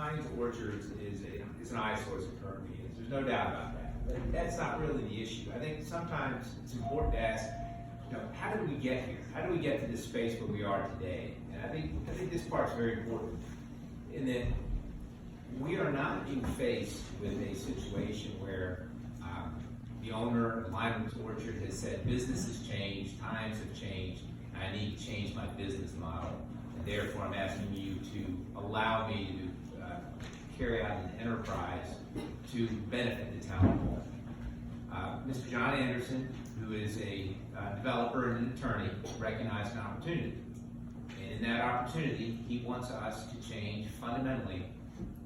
Pines Orchards is an eyesore as it currently is. There's no doubt about that. But that's not really the issue. I think sometimes it's important to ask, how did we get here? How do we get to this space where we are today? And I think this part's very important in that we are not being faced with a situation where the owner of Lyman's Orchard has said business has changed, times have changed, and I need to change my business model. And therefore, I'm asking you to allow me to carry out an enterprise to benefit the town of Walden. Mr. John Anderson, who is a developer and an attorney, recognized an opportunity. And in that opportunity, he wants us to change fundamentally,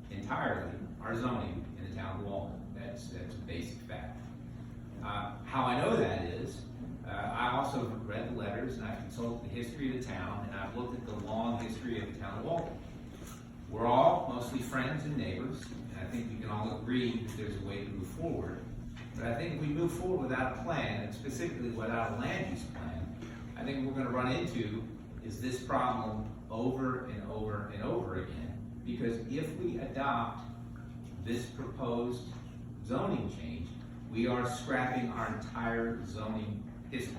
entirely, our zoning in the town of Walden. That's a basic fact. How I know that is, I also read the letters and I've consulted the history of the town and I've looked at the long history of the town of Walden. We're all mostly friends and neighbors, and I think we can all agree that there's a way to move forward. But I think if we move forward without a plan, and specifically without a land use plan, I think what we're going to run into is this problem over and over and over again. Because if we adopt this proposed zoning change, we are scrapping our entire zoning history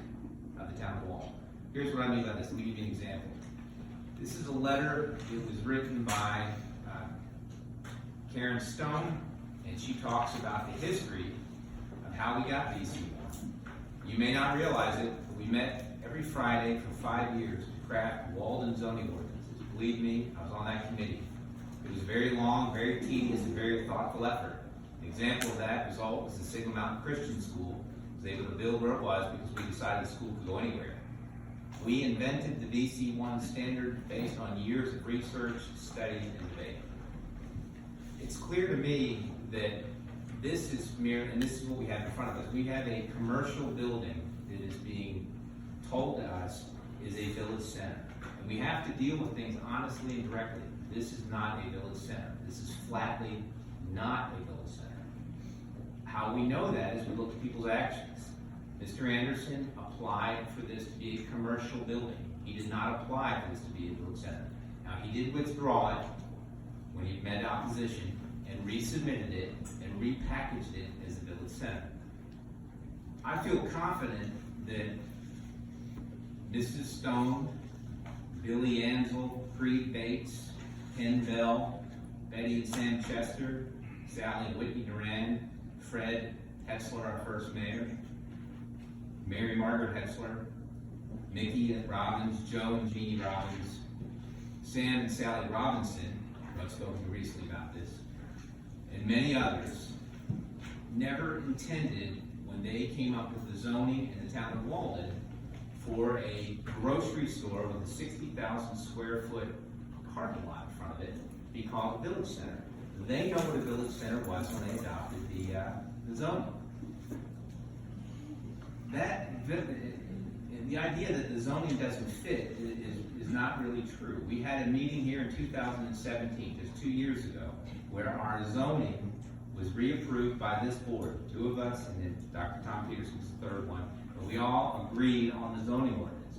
of the town of Walden. Here's what I mean by this. Let me give you an example. This is a letter that was written by Karen Stone, and she talks about the history of how we got VC1. You may not realize it, but we met every Friday for 5 years to craft Walden zoning ordinances. Believe me, I was on that committee. It was very long, very tedious, and very thoughtful effort. An example of that result was the Signal Mountain Christian School was able to build where it was because we decided the school could go anywhere. We invented the VC1 standard based on years of research, study, and debate. It's clear to me that this is and this is what we have in front of us. We have a commercial building that is being told to us is a village center. And we have to deal with things honestly and directly. This is not a village center. This is flatly not a village center. How we know that is we look at people's actions. Mr. Anderson applied for this to be a commercial building. He did not apply for this to be a village center. Now, he did withdraw it when he met opposition and resubmitted it and repackaged it as a village center. I feel confident that Mrs. Stone, Billy Ansel, Creed Bates, Ken Bell, Betty and Sam Chester, Sally and Whitney Duran, Fred Hetzler, our first mayor, Mary Margaret Hetzler, Mickey Robbins, Joe and Jeannie Robbins, Sam and Sally Robinson, who I've spoken to recently about this, and many others, never intended, when they came up with the zoning in the town of Walden, for a grocery store with a 60,000 square foot parking lot in front of it be called a village center. They know what a village center was when they adopted the zoning. The idea that the zoning doesn't fit is not really true. We had a meeting here in 2017, just 2 years ago, where our zoning was reapproved by this board, 2 of us, and then Dr. Tom Peterson was the 3rd one, but we all agreed on the zoning ordinance.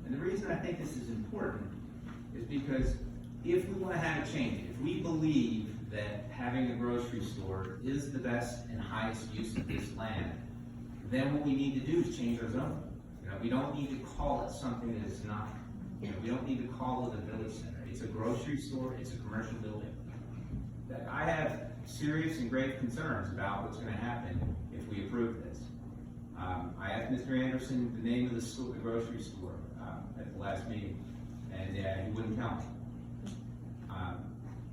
And the reason I think this is important is because if we want to have a change, if we believe that having a grocery store is the best and highest use of this land, then what we need to do is change our zoning. We don't need to call it something that it's not. We don't need to call it a village center. It's a grocery store, it's a commercial building. I have serious and grave concerns about what's going to happen if we approve this. I asked Mr. Anderson the name of the grocery store at the last meeting, and he wouldn't tell me.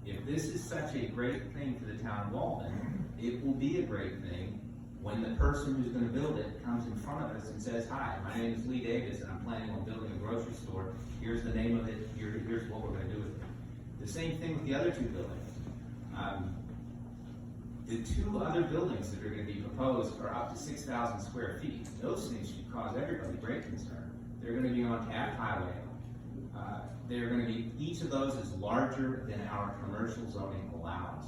If this is such a great thing for the town of Walden, it will be a great thing when the person who's going to build it comes in front of us and says, "Hi, my name is Lee Davis, and I'm planning on building a grocery store. Here's the name of it. Here's what we're going to do with it." The same thing with the other 2 buildings. The 2 other buildings that are going to be proposed are up to 6,000 square feet. Those things should cause everybody great concern. They're going to be on Taft Highway. They're going to be, each of those is larger than our commercial zoning allows.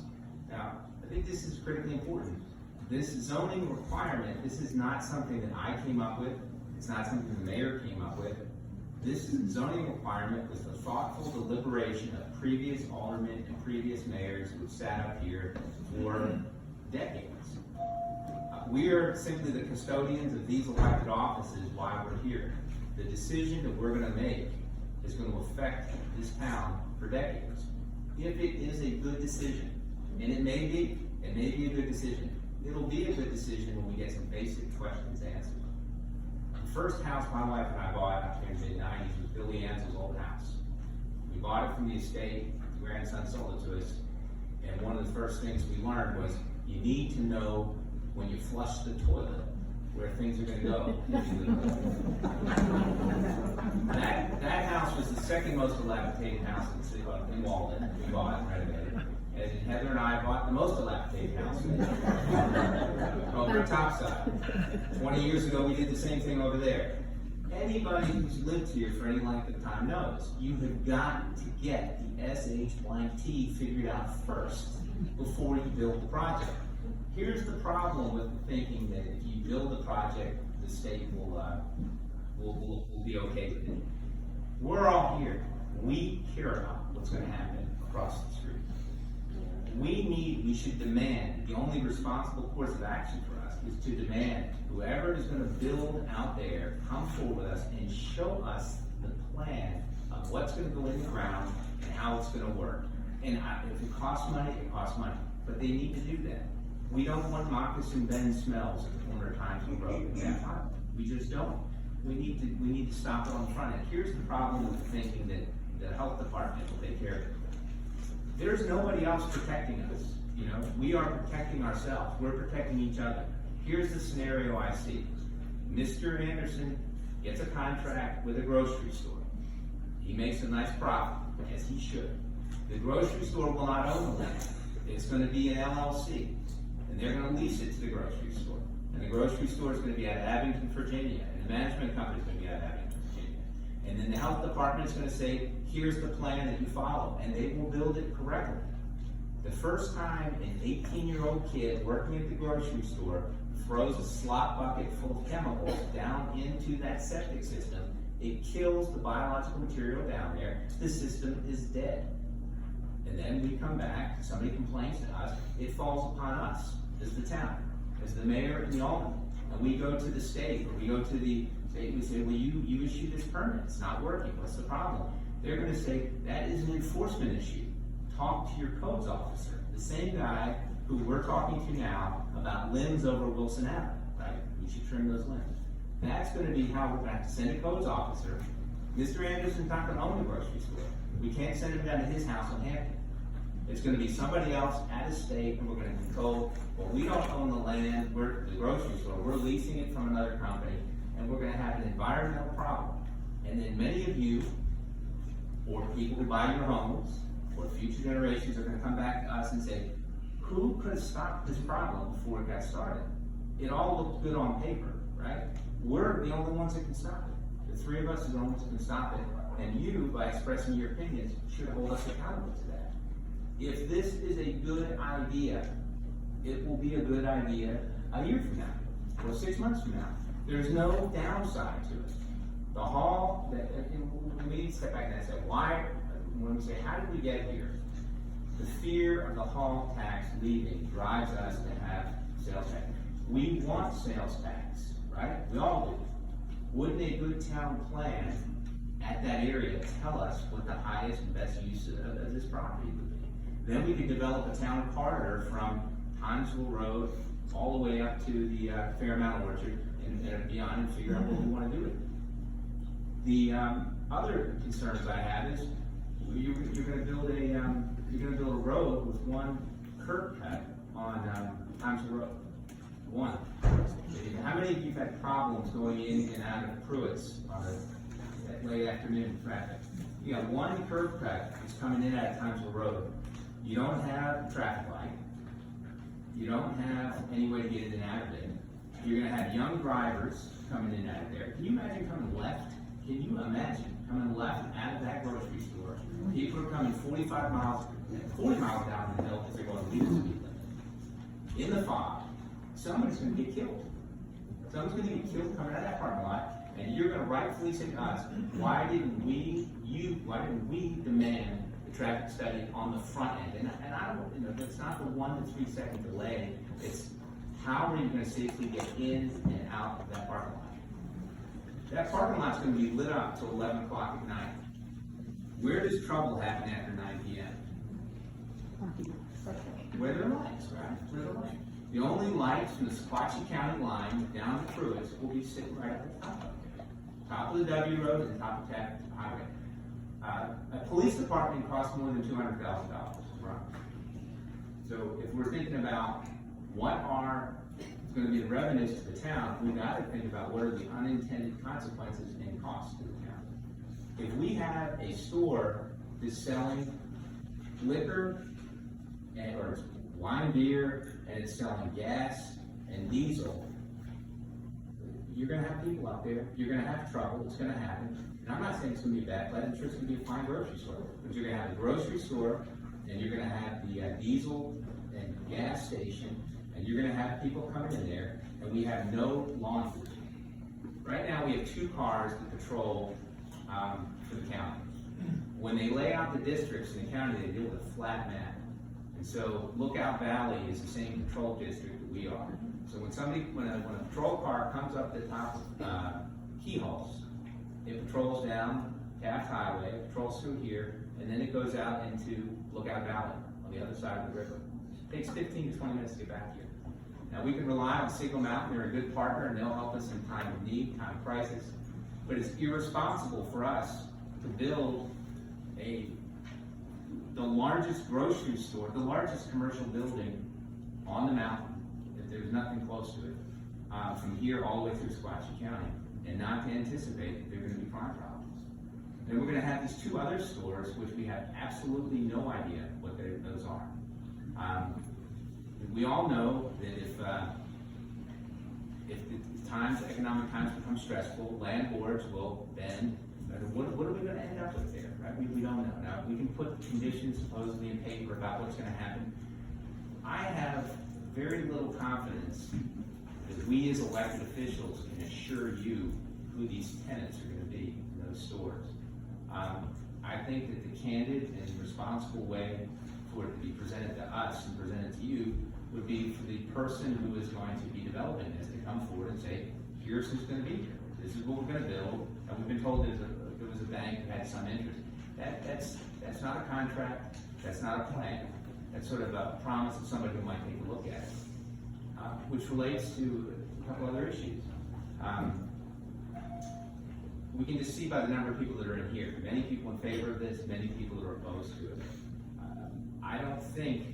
Now, I think this is critically important. This zoning requirement, this is not something that I came up with. It's not something the mayor came up with. This zoning requirement was the thoughtful deliberation of previous aldermen and previous mayors who sat up here for decades. We are simply the custodians of these elected offices while we're here. The decision that we're going to make is going to affect this town for decades. If it is a good decision, and it may be a good decision, it'll be a good decision when we get some basic questions answered. The first house my wife and I bought back in the mid-90s was Billy Ansell's old house. We bought it from the estate, his grandson sold it to us, and one of the first things we learned was you need to know when you flush the toilet where things are going to go. that house was the second most dilapidated house in the city in Walden. We bought and renovated. And Heather and I bought the most dilapidated house over the top side. 20 years ago, we did the same thing over there. Anybody who's lived here for any length of time knows you have got to get the SH-T figured out first before you build the project. Here's the problem with thinking that if you build the project, the state will be okay with it. We're all here. We care about what's going to happen across the street. We should demand, the only responsible course of action for us is to demand whoever is going to build out there come forward with us and show us the plan of what's going to go in the ground and how it's going to work. And if it costs money, it costs money. But they need to do that. We don't want moccasin bend smells at the corner of Timesville Road. We just don't. We need to stop it on the front end. Here's the problem with thinking that the health department will take care of it. There's nobody else protecting us. You know, we are protecting ourselves. We're protecting each other. Here's the scenario I see. Mr. Anderson gets a contract with a grocery store. He makes a nice profit, as he should. The grocery store will not own the land. It's going to be an LLC, and they're going to lease it to the grocery store. And the grocery store is going to be out of Abington, Virginia, and the management company is going to be out of Abington, Virginia. And then the health department is going to say, here's the plan that you follow, and they will build it correctly. The first time an 18-year-old kid working at the grocery store throws a slop bucket full of chemicals down into that septic system, it kills the biological material down there. The system is dead. And then we come back, somebody complains to us, it falls upon us as the town, as the mayor and the alderman. And we go to the state, or we go to the state and we say, well, you issued this permit, it's not working, what's the problem? They're going to say, that is an enforcement issue. Talk to your codes officer, the same guy who we're talking to now about limbs over Wilson Avenue, right? We should trim those limbs. That's going to be how we're going to have to send a codes officer. Mr. Anderson's not going to own the grocery store. We can't send him down to his house in Hampton. It's going to be somebody else at a state, and we're going to control, well, we don't own the land, we're the grocery store, we're leasing it from another company, and we're going to have an environmental problem. And then many of you, or people who buy your homes, or future generations are going to come back to us and say, who could have stopped this problem before it got started? It all looked good on paper, right? We're the only ones that can stop it. The three of us are the only ones that can stop it. And you, by expressing your opinions, should hold us accountable to that. If this is a good idea, it will be a good idea a year from now, or 6 months from now. There's no downside to it. The hall, we need to step back and say, why, when we say, how did we get here? The fear of the hall tax leaving drives us to have sales tax. We want sales tax, right? We all do. Wouldn't a good town plan at that area tell us what the highest and best use of this property would be? Then we could develop a town corridor from Timesville Road all the way up to the Fairmount Orchard and beyond, and figure out what we want to do with it. The other concerns I have is you're going to build a road with one curb cut on Timesville Road. One. How many of you have had problems going in and out of Pruitt's on a late afternoon traffic? You got one curb cut that's coming in out of Timesville Road. You don't have a traffic light. You don't have any way to get in and out of it. You're going to have young drivers coming in and out of there. Can you imagine coming left? Can you imagine coming left out of that grocery store? People are coming 40 miles down the hill because they're going to leave the speed limit. In the fog, somebody's going to get killed. Someone's going to get killed coming out of that parking lot. And you're gonna rightfully say to us, why didn't we demand the traffic study on the front end? And I don't, it's not the 1 to 3 second delay, it's how are you gonna safely get in and out of that parking lot? That parking lot's gonna be lit up till 11 o'clock at night. Where does trouble happen after 9 p.m.? Where there are lights, right? Where there are lights. The only lights from the Sequatchie County line down to Pruitt's will be sitting right at the top of it. Top of the W Road and top of Taft Highway. A police department costs more than $200,000 to run. So if we're thinking about what are going to be the revenues to the town, we've got to think about what are the unintended consequences and costs to the town. If we have a store that's selling liquor or wine, beer, and it's selling gas and diesel, you're going to have people out there, you're going to have trouble, it's going to happen. And I'm not saying it's going to be a bad place, I'm sure it's going to be a fine grocery store, but you're going to have a grocery store, and you're going to have the diesel and gas station, and you're going to have people coming in there, and we have no law enforcement. Right now, we have 2 cars that patrol for the county. When they lay out the districts in the county, they deal with a flat map. And so Lookout Valley is the same control district that we are. So when a patrol car comes up the top of Keyholes, it patrols down Taft Highway, patrols through here, and then it goes out into Lookout Valley on the other side of the river. It takes 15 to 20 minutes to get back here. Now we can rely on Signal Mountain, they're a good partner, and they'll help us in time of need, time of crisis. But it's irresponsible for us to build the largest grocery store, the largest commercial building on the mountain, if there's nothing close to it, from here all the way through Sequatchie County, and not to anticipate that there are going to be crime problems. And we're going to have these 2 other stores, which we have absolutely no idea what those are. We all know that if the economic times become stressful, landlords will bend. What are we going to end up with there? Right? We don't know. Now, we can put conditions supposedly in paper about what's going to happen. I have very little confidence that we as elected officials can assure you who these tenants are going to be in those stores. I think that the candid and responsible way for it to be presented to us and presented to you would be for the person who is going to be developing this to come forward and say, here's who's going to be here. This is what we're going to build. And we've been told there was a bank that had some interest. That's not a contract. That's not a plan. That's sort of a promise of somebody who might take a look at it, which relates to a couple other issues. We can just see by the number of people that are in here. Many people in favor of this, many people that are opposed to it. I don't think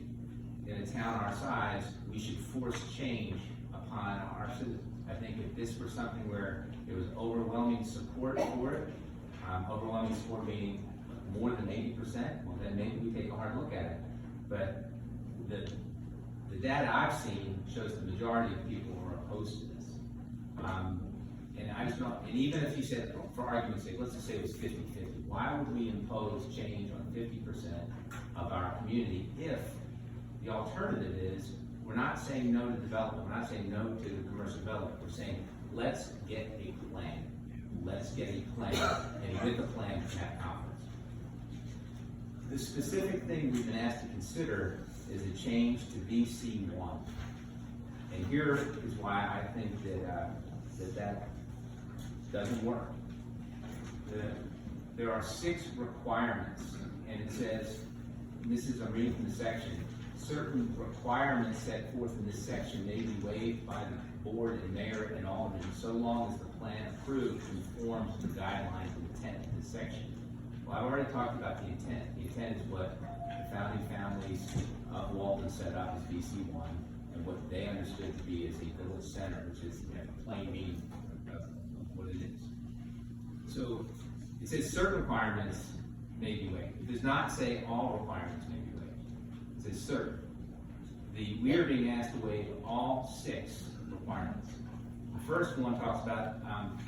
in a town our size, we should force change upon our citizens. I think if this were something where there was overwhelming support for it, overwhelming support meaning more than 80%, well then maybe we take a hard look at it. But the data I've seen shows the majority of people are opposed to this. And I just don't, and even if you said, for argument's sake, let's just say it was 50-50, why would we impose change on 50% of our community if the alternative is we're not saying no to development, we're not saying no to commercial development, we're saying let's get a plan. Let's get a plan, and with the plan, we have confidence. The specific thing we've been asked to consider is a change to BC1. And here is why I think that doesn't work. There are 6 requirements, and it says, and this is, I'm reading from the section, certain requirements set forth in this section may be waived by the board and mayor and aldermen so long as the plan approved conforms to the guidelines and intent of this section. Well, I've already talked about the intent. The intent is what the founding families of Walden set up as BC1 and what they understood to be as a village center, which is plain meaning of what it is. So it says certain requirements may be waived. It does not say all requirements may be waived. It says certain. We are being asked to waive all 6 requirements. The first one talks about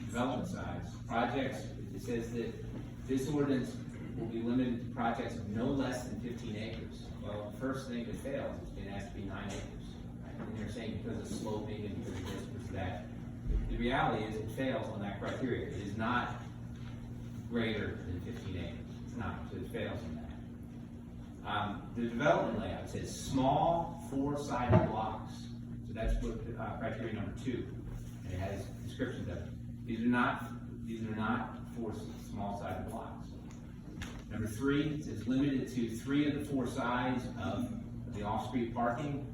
development size. Projects, it says that this ordinance will be limited to projects of no less than 15 acres. Well, the first thing that fails is being asked to be 9 acres. Right? And they're saying because of sloping and because of this, because of that. The reality is it fails on that criteria. It is not greater than 15 acres. It's not, so it fails in that. The development layout says small four-sided blocks. So that's what criteria number 2. And it has descriptions of it. These are not four small-sided blocks. Number 3, it says limited to 3 of the 4 sides of the off-street parking.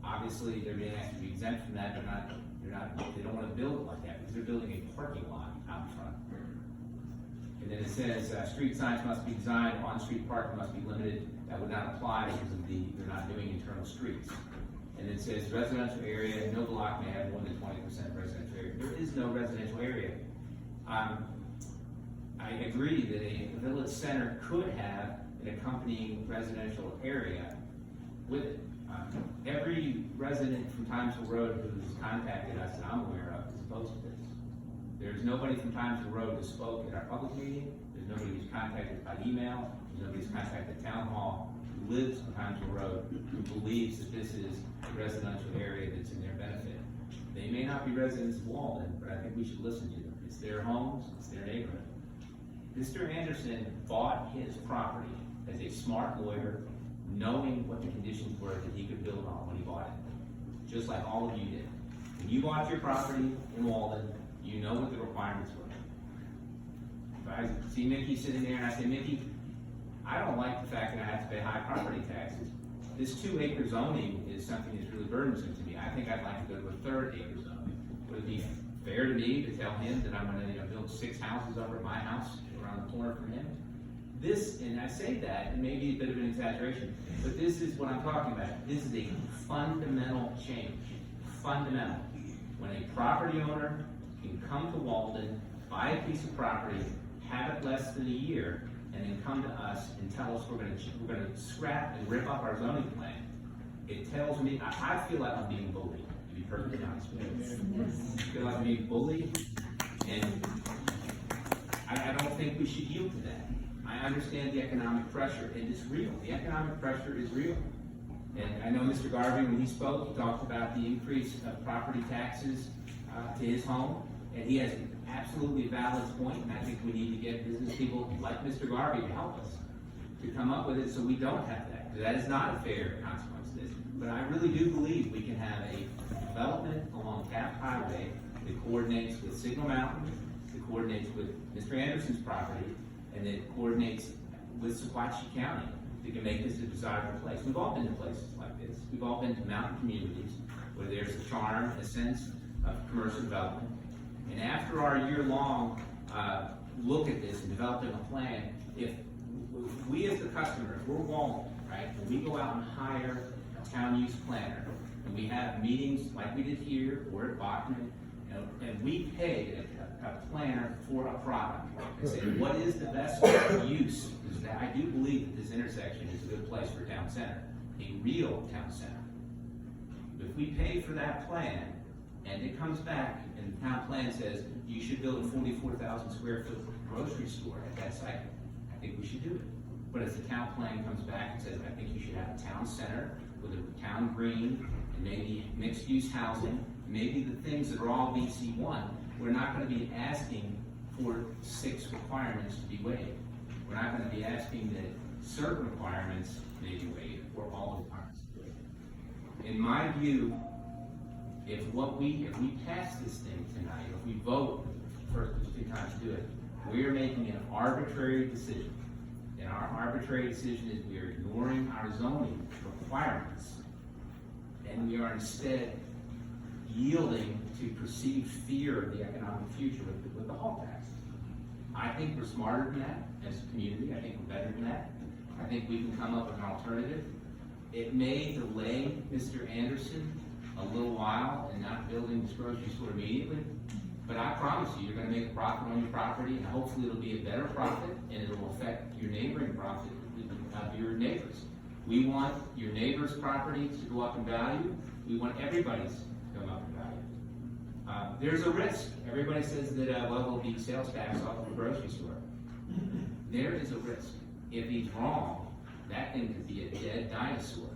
Obviously, they're being asked to be exempt from that. They don't want to build it like that because they're building a parking lot out front. And then it says street signs must be designed, on-street parking must be limited. That would not apply because they're not doing internal streets. And it says residential area, no block may have more than 20% residential area. There is no residential area. I agree that a village center could have an accompanying residential area with it. Every resident from Timesville Road who's contacted us that I'm aware of is opposed to this. There's nobody from Timesville Road who spoke at our public meeting. There's nobody who's contacted by email. There's nobody who's contacted town hall who lives on Timesville Road who believes that this is a residential area that's in their benefit. They may not be residents of Walden, but I think we should listen to them. It's their homes, it's their neighborhood. Mr. Anderson bought his property as a smart lawyer, knowing what the conditions were that he could build on when he bought it, just like all of you did. When you bought your property in Walden, you know what the requirements were. If I see Mickey sitting there and I say, Mickey, I don't like the fact that I have to pay high property taxes. This 2-acre zoning is something that's really burdensome to me. I think I'd like to go to a 3rd acre zoning. Would it be fair to me to tell him that I'm going to build 6 houses over at my house around the corner from him? This, and I say that, and maybe a bit of an exaggeration, but this is what I'm talking about. This is a fundamental change. Fundamental. When a property owner can come to Walden, buy a piece of property, have it less than a year, and then come to us and tell us we're going to scrap and rip up our zoning plan, it tells me, I feel like I'm being bullied, to be perfectly honest with you. I feel like I'm being bullied, and I don't think we should yield to that. I understand the economic pressure, and it's real. The economic pressure is real. And I know Mr. Garvey, when he spoke, he talked about the increase of property taxes to his home, and he has an absolutely valid point, and I think we need to get business people like Mr. Garvey to help us to come up with it so we don't have that, because that is not a fair consequence of this. But I really do believe we can have a development along Taft Highway that coordinates with Signal Mountain, that coordinates with Mr. Anderson's property, and that coordinates with Sequatchie County that can make this a desirable place. We've all been to places like this. We've all been to mountain communities where there's a charm, a sense of commercial development. And after our year-long look at this and developing a plan, if we as the customers, we're Walden, right? And we go out and hire a town use planner, and we have meetings like we did here or at Bachman, and we pay a planner for a product and say, what is the best use? Because I do believe that this intersection is a good place for a town center, a real town center. But if we pay for that plan, and it comes back, and the town plan says, you should build a 44,000 square foot grocery store at that site, I think we should do it. But if the town plan comes back and says, I think you should have a town center with a town green, and maybe mixed use housing, maybe the things that are all BC1, we're not going to be asking for 6 requirements to be waived. We're not going to be asking that certain requirements may be waived or all requirements be waived. In my view, if we pass this thing tonight, if we vote first of 2 times to do it, we're making an arbitrary decision. And our arbitrary decision is we are ignoring our zoning requirements, and we are instead yielding to perceived fear of the economic future with the hall tax. I think we're smarter than that as a community. I think we're better than that. I think we can come up with an alternative. It may delay Mr. Anderson a little while and not building this grocery store immediately, but I promise you, you're going to make a profit on your property, and hopefully it'll be a better profit, and it'll affect your neighboring profit of your neighbors. We want your neighbor's properties to go up in value. We want everybody's to go up in value. There's a risk. Everybody says that, well, there'll be sales tax off of the grocery store. There is a risk. If he's wrong, that thing could be a dead dinosaur.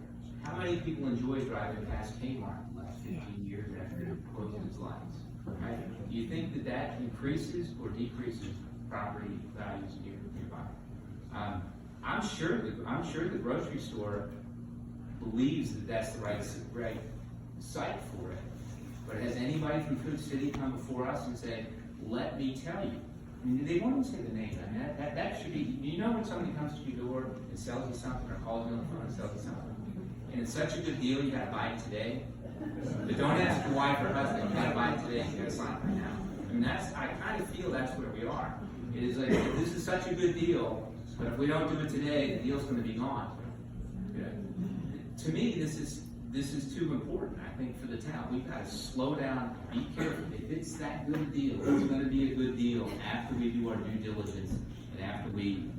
How many people enjoy driving past Kmart the last 15 years after closing its lines? right? Do you think that that increases or decreases property values nearby? I'm sure the grocery store believes that that's the right site for it. But has anybody from Food City come before us and say, let me tell you? I mean, they won't even say the name. I mean, that should be, you know when somebody comes to your door and sells you something or calls you on the phone and sells you something? And it's such a good deal, you gotta buy it today. But don't ask your wife or husband, you gotta buy it today, you gotta sign it right now. I mean, I kind of feel that's where we are. It is like, this is such a good deal, but if we don't do it today, the deal's gonna be gone. To me, this is too important, I think, for the town. We've got to slow down, be careful. If it's that good a deal, it's going to be a good deal after we do our due diligence and after we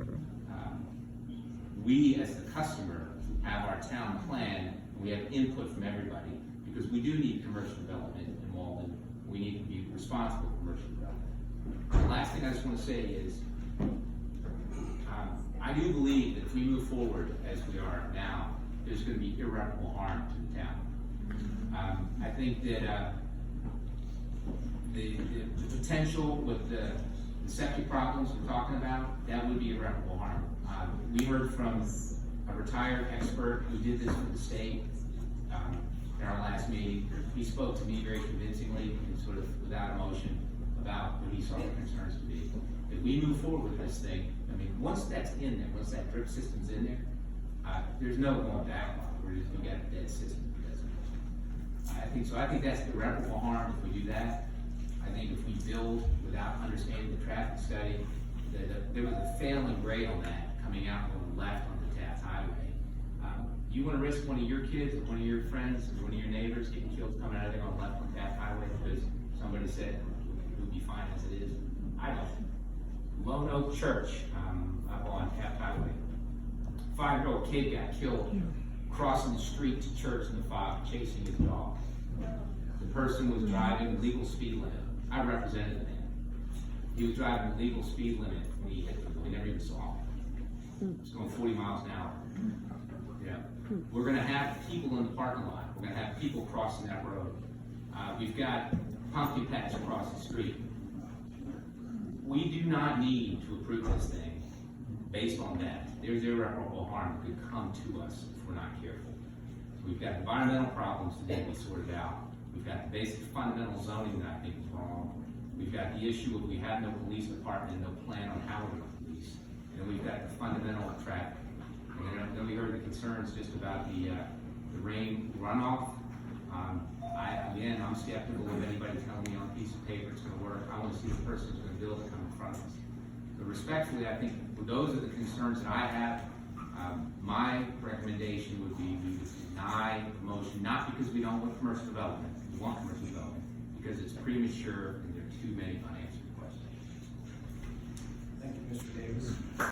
as the customer, have our town plan, and we have input from everybody, because we do need commercial development in Walden. We need to be responsible for commercial development. The last thing I just want to say is, I do believe that if we move forward as we are now, there's going to be irreparable harm to the town. I think that the potential with the septic problems we're talking about, that would be irreparable harm. We heard from a retired expert who did this for the state in our last meeting. He spoke to me very convincingly and sort of without emotion about what he saw the concerns to be. If we move forward with this thing, I mean, once that's in there, once that drip system's in there, there's no going back on it. We got a dead system. I think that's irreparable harm if we do that. I think if we build without understanding the traffic study, there was a failing grade on that coming out going left on the Taft Highway. You want to risk one of your kids or one of your friends or one of your neighbors getting killed coming out of there on left on Taft Highway because somebody said it would be fine as it is? I don't. Lone Oak Church up on Taft Highway. 5-year-old kid got killed crossing the street to church in the fog, chasing his dog. The person was driving the legal speed limit. I represented the man. He was driving the legal speed limit when he hit him. We never even saw him. He was going 40 miles an hour. Yeah. We're going to have people in the parking lot. We're going to have people crossing that road. We've got pumpkin patch across the street. We do not need to approve this thing based on that. There's irreparable harm that could come to us if we're not careful. We've got environmental problems today we sorted out. We've got the basic fundamental zoning that I think is wrong. We've got the issue of we have no police department and no plan on how we're going to police. And then we've got the fundamental traffic. And then we heard the concerns just about the rain runoff. I'm skeptical of anybody telling me on a piece of paper it's going to work. I want to see the person who's going to build it come in front of us. But respectfully, I think those are the concerns that I have. My recommendation would be we would deny the motion, not because we don't want commercial development. We want commercial development because it's premature and there are too many unanswered